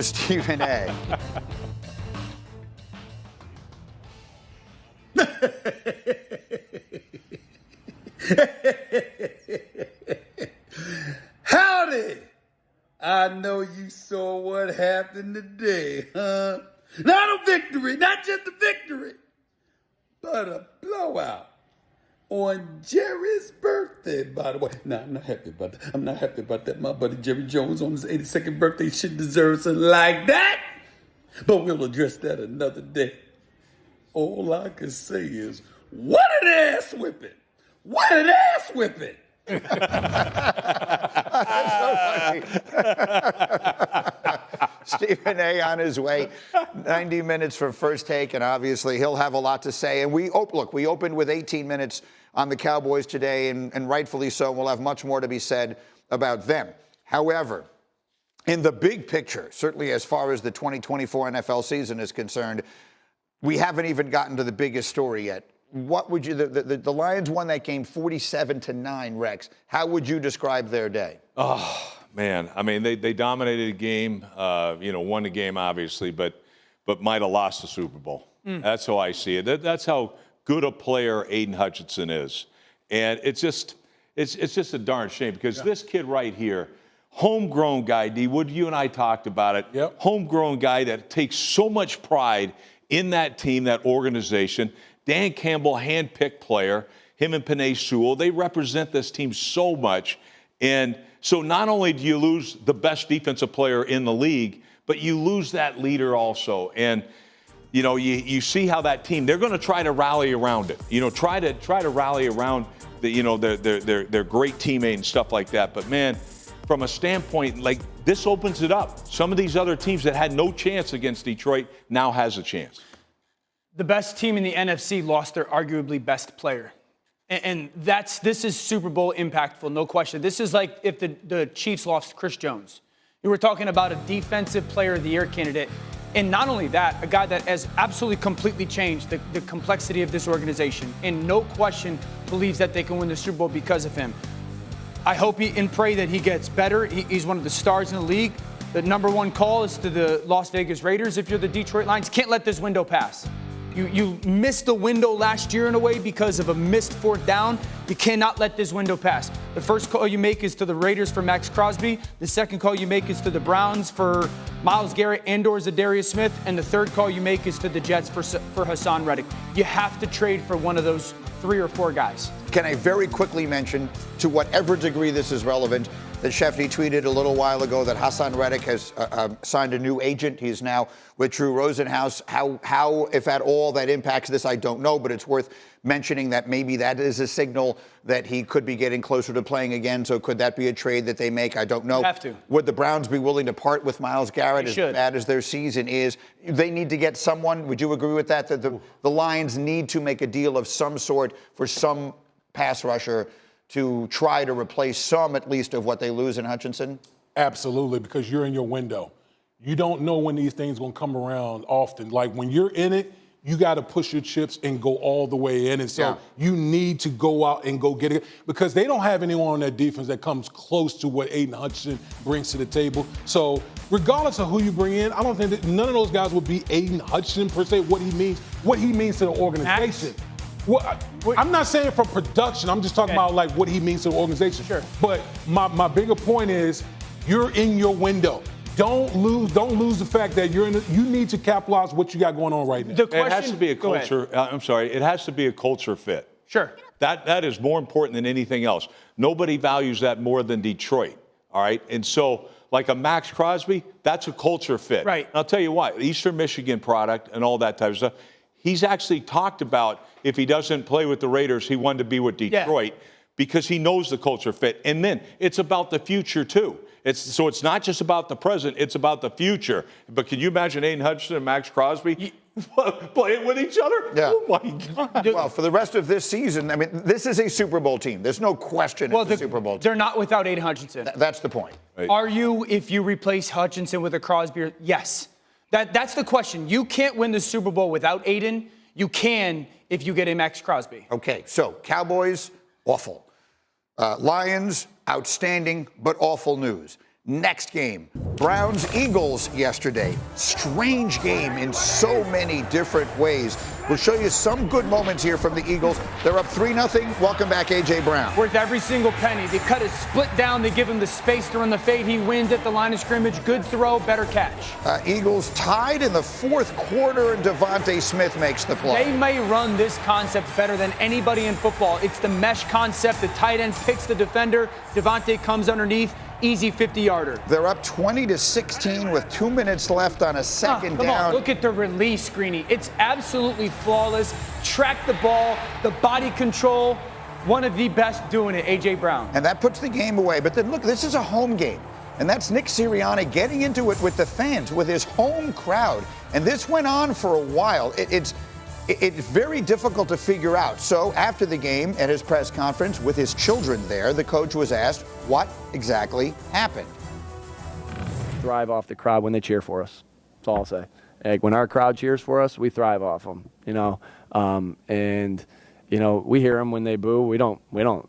Stephen A. Howdy! I know you saw what happened today, huh? Not a victory, not just a victory, but a blowout on Jerry's birthday, by the way. No, I'm not happy about that. I'm not happy about that. My buddy Jerry Jones on his 82nd birthday should deserve something like that. But we'll address that another day. All I can say is, what an ass whipping! What an ass whipping! Stephen A. on his way, 90 minutes for First Take, and obviously he'll have a lot to say. And we opened with 18 minutes on the Cowboys today, and rightfully so. We'll have much more to be said about them. However, in the big picture, certainly as far as the 2024 NFL season is concerned, we haven't even gotten to the biggest story yet. What would you, the Lions won that game 47-9, Rex. How would you describe their day? Oh, man. I mean, they dominated the game, won the game, obviously, but might have lost the Super Bowl. That's how I see it. That's how good a player Aidan Hutchinson is. And it's just a darn shame because this kid right here, homegrown guy, D. Wood, you and I talked about it. Yep. Homegrown guy that takes so much pride in that team, that organization. Dan Campbell, hand-picked player, him and Penei Sewell, they represent this team so much. And so not only do you lose the best defensive player in the league, but you lose that leader also. And, you see how that team, they're going to try to rally around it. Try to rally around their great teammate and stuff like that. But, man, from a standpoint, like, this opens it up. Some of these other teams that had no chance against Detroit now has a chance. The best team in the NFC lost their arguably best player. And this is Super Bowl impactful, no question. This is like if the Chiefs lost Chris Jones. You were talking about a defensive player of the year candidate. And not only that, a guy that has absolutely completely changed the complexity of this organization. And no question believes that they can win the Super Bowl because of him. I hope and pray that he gets better. He's one of the stars in the league. The number one call is to the Las Vegas Raiders. If you're the Detroit Lions, can't let this window pass. You missed the window last year in a way because of a missed fourth down. You cannot let this window pass. The first call you make is to the Raiders for Max Crosby. The second call you make is to the Browns for Myles Garrett and/or Zadarius Smith. And the third call you make is to the Jets for Hassan Reddick. You have to trade for one of those 3 or 4 guys. Can I very quickly mention, to whatever degree this is relevant, that Shefty tweeted a little while ago that Hassan Reddick has signed a new agent. He's now with Drew Rosenhaus. How, if at all, that impacts this, I don't know, but it's worth mentioning that maybe that is a signal that he could be getting closer to playing again. So could that be a trade that they make? I don't know. Have to. Would the Browns be willing to part with Myles Garrett as bad as their season is? They need to get someone. Would you agree with that? That the Lions need to make a deal of some sort for some pass rusher to try to replace some, at least, of what they lose in Hutchinson? Absolutely, because you're in your window. You don't know when these things going to come around often. Like, when you're in it, you got to push your chips and go all the way in. And so you need to go out and go get it, because they don't have anyone on their defense that comes close to what Aidan Hutchinson brings to the table. So regardless of who you bring in, I don't think that none of those guys would be Aidan Hutchinson per se, what he means to the organization. I'm not saying from production. I'm just talking about like what he means to the organization. Sure. But my bigger point is, you're in your window. Don't lose the fact that you need to capitalize what you got going on right now. It has to be a culture. It has to be a culture fit. Sure. That is more important than anything else. Nobody values that more than Detroit. All right. And so, like a Max Crosby, that's a culture fit. Right. And I'll tell you what, Eastern Michigan product and all that type of stuff. He's actually talked about, if he doesn't play with the Raiders, he wanted to be with Detroit because he knows the culture fit. And then it's about the future, too. So it's not just about the present, it's about the future. But can you imagine Aidan Hutchinson and Max Crosby playing with each other? Yeah. Oh, my God. Well, for the rest of this season, I mean, this is a Super Bowl team. There's no question it's a Super Bowl team. They're not without Aidan Hutchinson. That's the point. Right. Are you, if you replace Hutchinson with a Crosby? Yes. That's the question. You can't win the Super Bowl without Aidan. You can if you get a Max Crosby. Okay, so Cowboys, awful. Lions, outstanding but awful news. Next game, Browns-Eagles yesterday. Strange game in so many different ways. We'll show you some good moments here from the Eagles. They're up 3-0. Welcome back, A.J. Brown. Worth every single penny. They cut his split down. They give him the space to run the fade. He wins at the line of scrimmage. Good throw, better catch. Eagles tied in the fourth quarter, and Devontae Smith makes the play. They may run this concept better than anybody in football. It's the mesh concept. The tight end picks the defender. Devontae comes underneath. Easy 50-yarder. They're up 20-16 with 2 minutes left on a second come down. On, look at the release, Greeny. It's absolutely flawless. Track the ball, the body control. One of the best doing it, A.J. Brown. And that puts the game away. But then look, this is a home game. And that's Nick Sirianni getting into it with the fans, with his home crowd. And this went on for a while. It's very difficult to figure out. So after the game, at his press conference with his children there, the coach was asked what exactly happened. Thrive off the crowd when they cheer for us. That's all I'll say. Like, when our crowd cheers for us, we thrive off them. And we hear them when they boo. We don't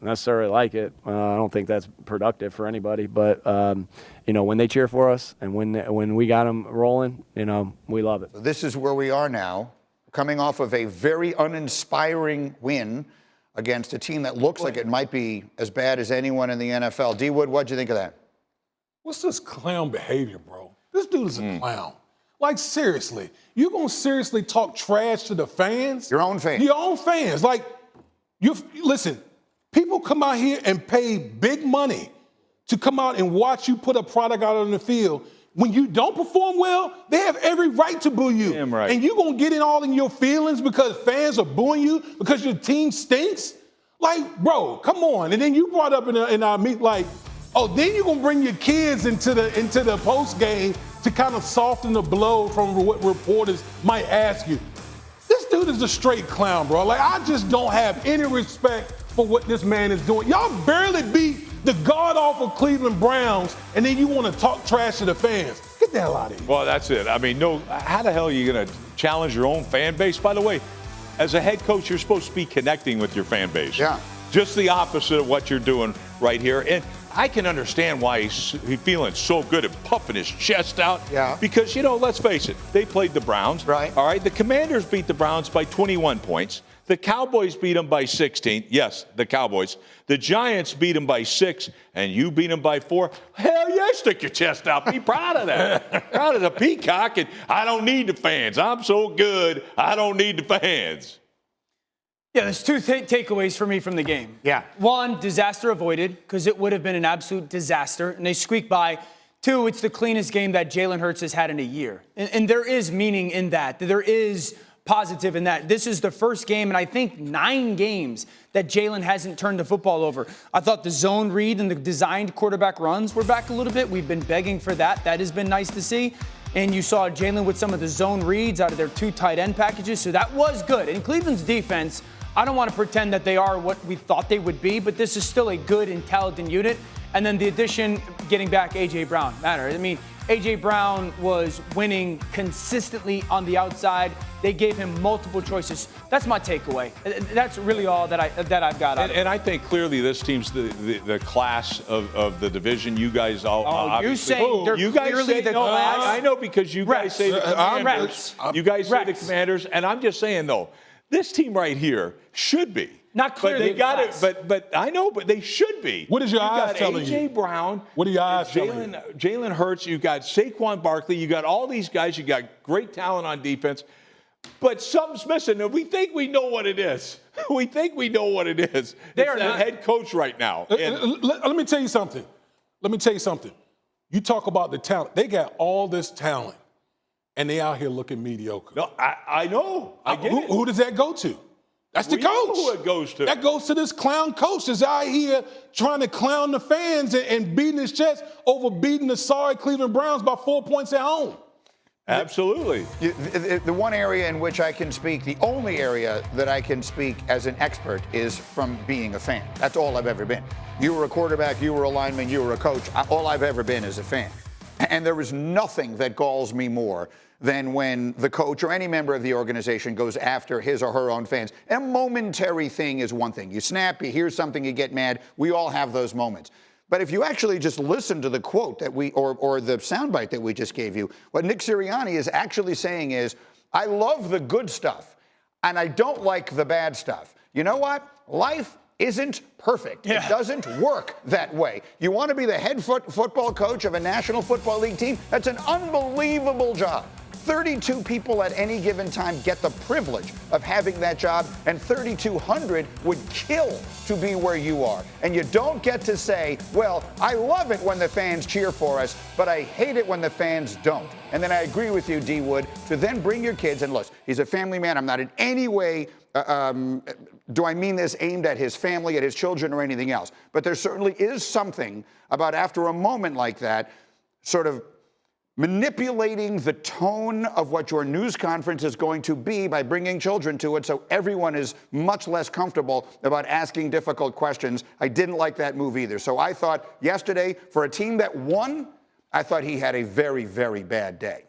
necessarily like it. I don't think that's productive for anybody. But when they cheer for us and when we got them rolling, we love it. So this is where we are now, coming off of a very uninspiring win against a team that looks like it might be as bad as anyone in the NFL. D. Wood, what'd you think of that? What's this clown behavior, bro? This dude is a clown. Like, seriously, you gonna seriously talk trash to the fans? Your own fans. Your own fans. Like, listen, people come out here and pay big money to come out and watch you put a product out on the field. When you don't perform well, they have every right to boo you. Damn right. And you gonna get in all in your feelings because fans are booing you because your team stinks? Like, bro, come on. And then you brought up in our meet, like, oh, then you're gonna bring your kids into the post game to kind of soften the blow from what reporters might ask you. This dude is a straight clown, bro. Like, I just don't have any respect for what this man is doing. Y'all barely beat the god-awful Cleveland Browns, and then you want to talk trash to the fans. Get the hell out of here. Well, that's it. I mean, no, how the hell are you going to challenge your own fan base? By the way, as a head coach, you're supposed to be connecting with your fan base. Yeah. Just the opposite of what you're doing right here. And I can understand why he's feeling so good and puffing his chest out. Yeah. Because, let's face it, they played the Browns. Right. All right. The Commanders beat the Browns by 21 points. The Cowboys beat them by 16. Yes, the Cowboys. The Giants beat them by 6, and you beat them by 4. Hell yeah, stick your chest out. Be proud of that. Proud of the peacock, and I don't need the fans. I'm so good, I don't need the fans. Yeah, there's two takeaways for me from the game. Yeah. One, disaster avoided, because it would have been an absolute disaster, and they squeaked by. Two, it's the cleanest game that Jalen Hurts has had in a year. And there is meaning in that. There is positive in that. This is the first game, and I think 9 games, that Jalen hasn't turned the football over. I thought the zone read and the designed quarterback runs were back a little bit. We've been begging for that. That has been nice to see. And you saw Jalen with some of the zone reads out of their 2 tight end packages, so that was good. And Cleveland's defense, I don't want to pretend that they are what we thought they would be, but this is still a good, intelligent unit. And then the addition, getting back A.J. Brown, mattered. I mean, A.J. Brown was winning consistently on the outside. They gave him multiple choices. That's my takeaway. That's really all that I've got out of it. And I think clearly this team's the class of the division. You guys all obviously. You say they're clearly the class? I know, because you guys say the Commanders. You guys say the Commanders, and I'm just saying, though, this team right here should be. Not clearly. But they got it. But I know. But they should be. What is your eyes telling you? A.J. Brown. What are your eyes telling you? Jalen Hurts. You got Saquon Barkley. You got all these guys. You got great talent on defense. But something's missing, and we think we know what it is. We think we know what it is. They it's are the not head coach right now. Let me tell you something. You talk about the talent. They got all this talent, and they out here looking mediocre. No, I know. I get it. Who does that go to? That's the We coach. know who it goes to. That goes to this clown coach that's out here trying to clown the fans and beating his chest over beating the sorry Cleveland Browns by 4 points at home. Absolutely. The one area in which I can speak, the only area that I can speak as an expert, is from being a fan. That's all I've ever been. You were a quarterback, you were a lineman, you were a coach. All I've ever been is a fan. And there is nothing that galls me more than when the coach or any member of the organization goes after his or her own fans. A momentary thing is one thing. You snap, you hear something, you get mad. We all have those moments. But if you actually just listen to the quote that or the soundbite that we just gave you, what Nick Sirianni is actually saying is, I love the good stuff, and I don't like the bad stuff. You know what? Life isn't perfect. Yeah. It doesn't work that way. You want to be the head football coach of a National Football League team? That's an unbelievable job. 32 people at any given time get the privilege of having that job, and 3,200 would kill to be where you are. And you don't get to say, well, I love it when the fans cheer for us, but I hate it when the fans don't. And then I agree with you, D. Wood, to then bring your kids, and look, he's a family man. I'm not in any way do I mean this aimed at his family, at his children, or anything else. But there certainly is something about, after a moment like that, sort of manipulating the tone of what your news conference is going to be by bringing children to it, so everyone is much less comfortable about asking difficult questions. I didn't like that move either. So I thought yesterday, for a team that won, I thought he had a very, very bad day.